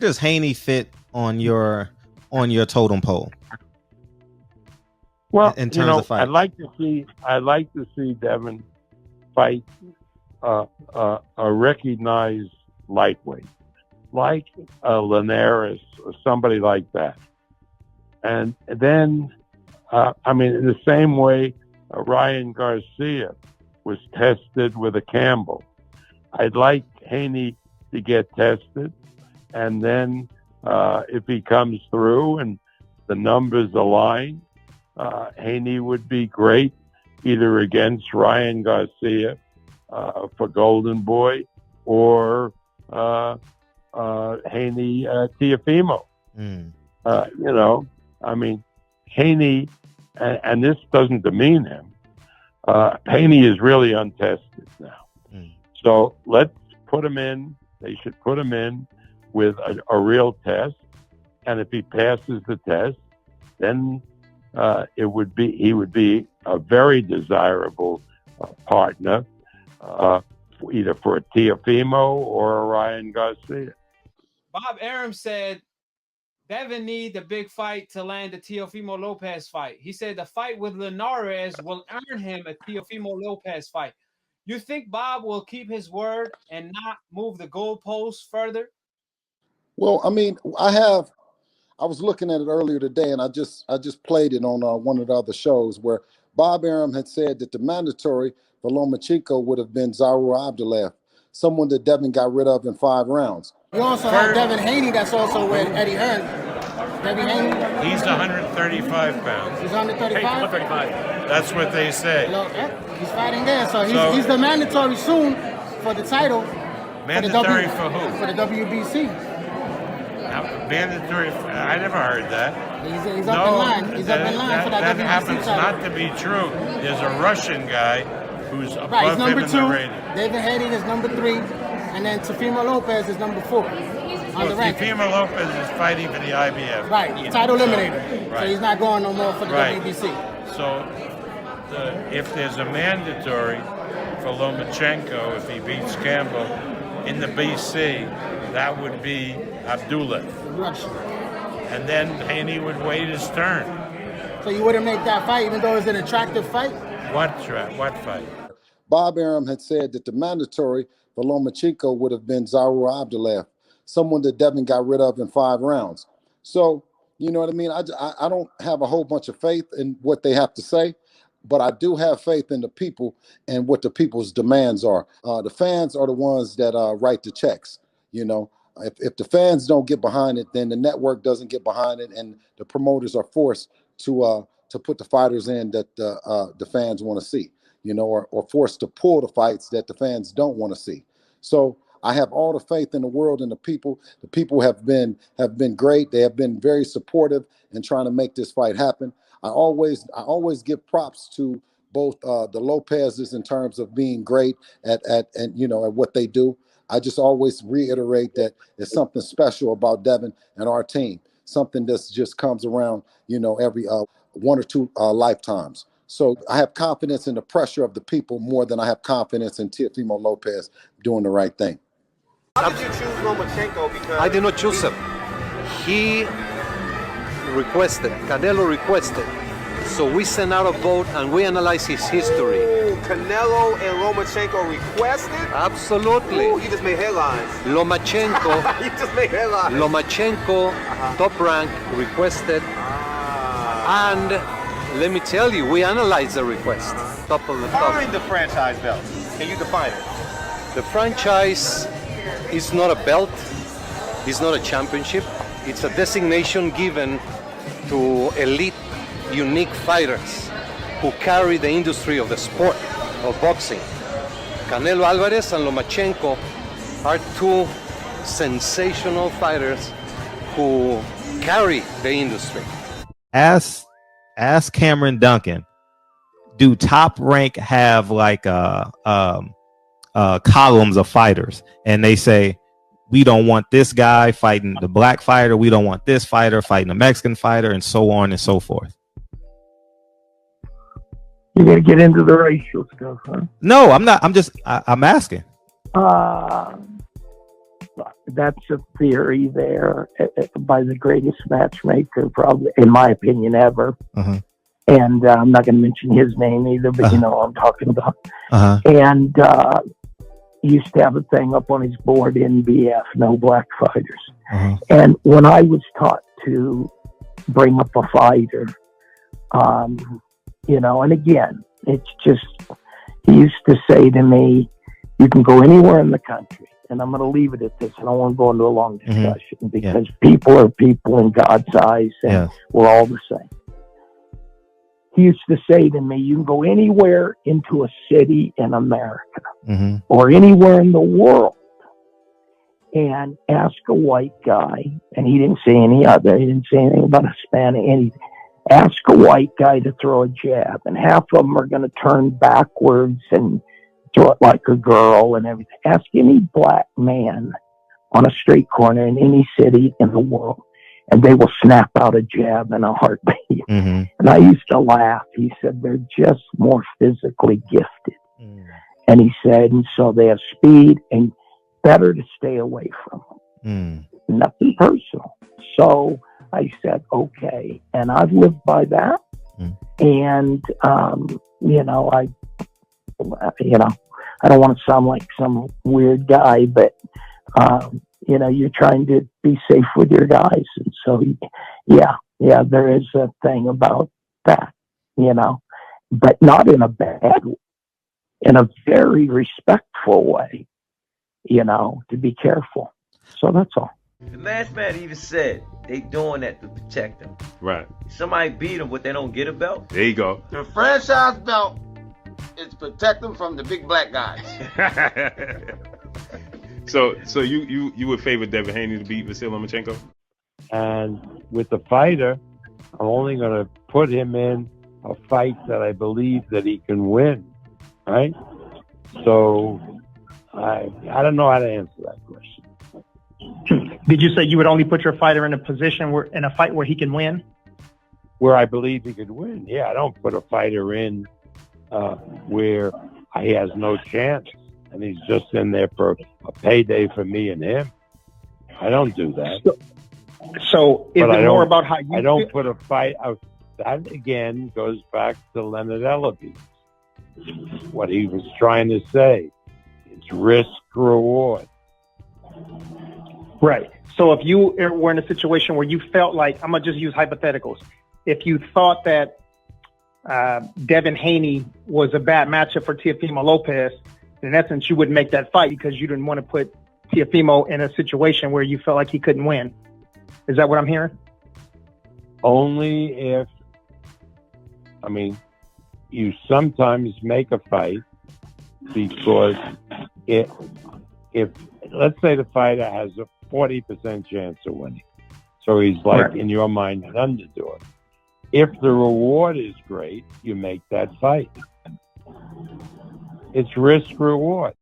does Haney fit on your totem pole? Well, in terms of fight, I'd like to see Devin fight a recognized lightweight, like Linares or somebody like that. And then, in the same way Ryan Garcia was tested with a Campbell, I'd like Haney to get tested, and then if he comes through and the numbers align, Haney would be great either against Ryan Garcia for Golden Boy or Haney Teofimo. Haney, and this doesn't demean him, Haney is really untested now. So let's put him in. They should put him in with a real test, and if he passes the test, then he would be a very desirable partner, either for a Teofimo or a Ryan Garcia. Bob Arum said Devin need the big fight to land the Teofimo Lopez fight. He said the fight with Linares will earn him a Teofimo Lopez fight. You think Bob will keep his word and not move the goalposts further? Well, I was looking at it earlier today, and I just played it on one of the other shows where Bob Arum had said that the mandatory for Lomachenko would have been Zaru Abdullah, someone that Devin got rid of in 5 rounds. You also have Devin Haney that's also with Eddie Hearn. Devin Haney? He's 135 pounds. He's 135? 135. That's what they say. He's fighting there, so he's the mandatory soon for the title. Mandatory for who? For the WBC. Mandatory. I never heard that. He's up in line. He's up in line for that WBC happens title. Not to be true. There's a Russian guy who's above he's him number in 2. the rating. David Haney is number 3, and then Teofimo Lopez is number 4 on the ranking. Teofimo Lopez is fighting for the IBF. Right, title eliminator. Right. So he's not going no more for the WBC. So if there's a mandatory for Lomachenko, if he beats Campbell in the BC, that would be Abdullah. Russian. And then Haney would wait his turn. So you wouldn't make that fight, even though it's an attractive fight? What fight? Bob Arum had said that the mandatory for Lomachenko would have been Zaru Abdullah, someone that Devin got rid of in 5 rounds. So, you know what I mean? I don't have a whole bunch of faith in what they have to say, but I do have faith in the people and what the people's demands are. The fans are the ones that write the checks, If the fans don't get behind it, then the network doesn't get behind it, and the promoters are forced to put the fighters in that the fans want to see, or forced to pull the fights that the fans don't want to see. So I have all the faith in the world in the people. The people have been great. They have been very supportive in trying to make this fight happen. I always give props to both the Lopez's in terms of being great at what they do. I just always reiterate that there's something special about Devin and our team, something that just comes around, every 1 or 2 lifetimes. So I have confidence in the pressure of the people more than I have confidence in Teofimo Lopez doing the right thing. How did you choose Lomachenko? Because I did not choose him. He requested, Canelo requested. So we sent out a vote and we analyzed his history. Ooh, Canelo and Lomachenko requested? Absolutely. Ooh, you just made headlines. Lomachenko. You just made headlines. Lomachenko, top rank, requested. And let me tell you, we analyzed the request. Top of the top. Define the franchise belt. Can you define it? The franchise is not a belt. It's not a championship. It's a designation given to elite, unique fighters who carry the industry of the sport of boxing. Canelo Alvarez and Lomachenko are 2 sensational fighters who carry the industry. Ask Cameron Duncan, do Top Rank have like columns of fighters, and they say, we don't want this guy fighting the black fighter, we don't want this fighter fighting a Mexican fighter, and so on and so forth? You're gonna get into the racial stuff, huh? No, I'm not. I'm asking. that's a theory there by the greatest matchmaker, probably, in my opinion, ever. Uh-huh. And I'm not going to mention his name either, but you know what I'm talking about. Uh-huh. And he used to have a thing up on his board, NBF, no black fighters. Uh-huh. And when I was taught to bring up a fighter, you know, and again, it's just, he used to say to me, you can go anywhere in the country. And I'm going to leave it at this. I don't want to go into a long discussion because people are people in God's eyes, and we're all the same. He used to say to me, you can go anywhere into a city in America or anywhere in the world and ask a white guy, and he didn't say any other, he didn't say anything about Hispanic, anything. Ask a white guy to throw a jab, and half of them are going to turn backwards and throw it like a girl and everything. Ask any black man on a street corner in any city in the world, and they will snap out a jab in a heartbeat. And I used to laugh. He said, they're just more physically gifted. And he said, and so they have speed, and better to stay away from them. Nothing personal. So I said, okay. And I've lived by that. And, you know, I don't want to sound like some weird guy, but, you know, you're trying to be safe with your guys. And so, yeah, there is a thing about that, you know, but not in a bad way, in a very respectful way, you know, to be careful. So that's all. The masked man even said they doing that to protect them. Right. Somebody beat them, but they don't get a belt. There you go. The franchise belt is protect them from the big black guys. So you would favor Devin Haney to beat Vasily Lomachenko? And with the fighter, I'm only going to put him in a fight that I believe that he can win, right? So I don't know how to answer that question. Did you say you would only put your fighter in a position where, in a fight where he can win? Where I believe he could win. Yeah, I don't put a fighter in where he has no chance and he's just in there for a payday for me and him. I don't do that. So is it more about how you... I don't put a fight out. That, again, goes back to Leonard Ellaby. What he was trying to say. It's risk-reward. Right. So if you were in a situation where you felt like, I'm going to just use hypotheticals. If you thought that Devin Haney was a bad matchup for Teofimo Lopez, in essence, you wouldn't make that fight because you didn't want to put Teofimo in a situation where you felt like he couldn't win. Is that what I'm hearing? Only if, I mean, you sometimes make a fight because if let's say the fighter has a 40% chance of winning. So he's like, in your mind, an underdog. If the reward is great, you make that fight. It's risk-reward.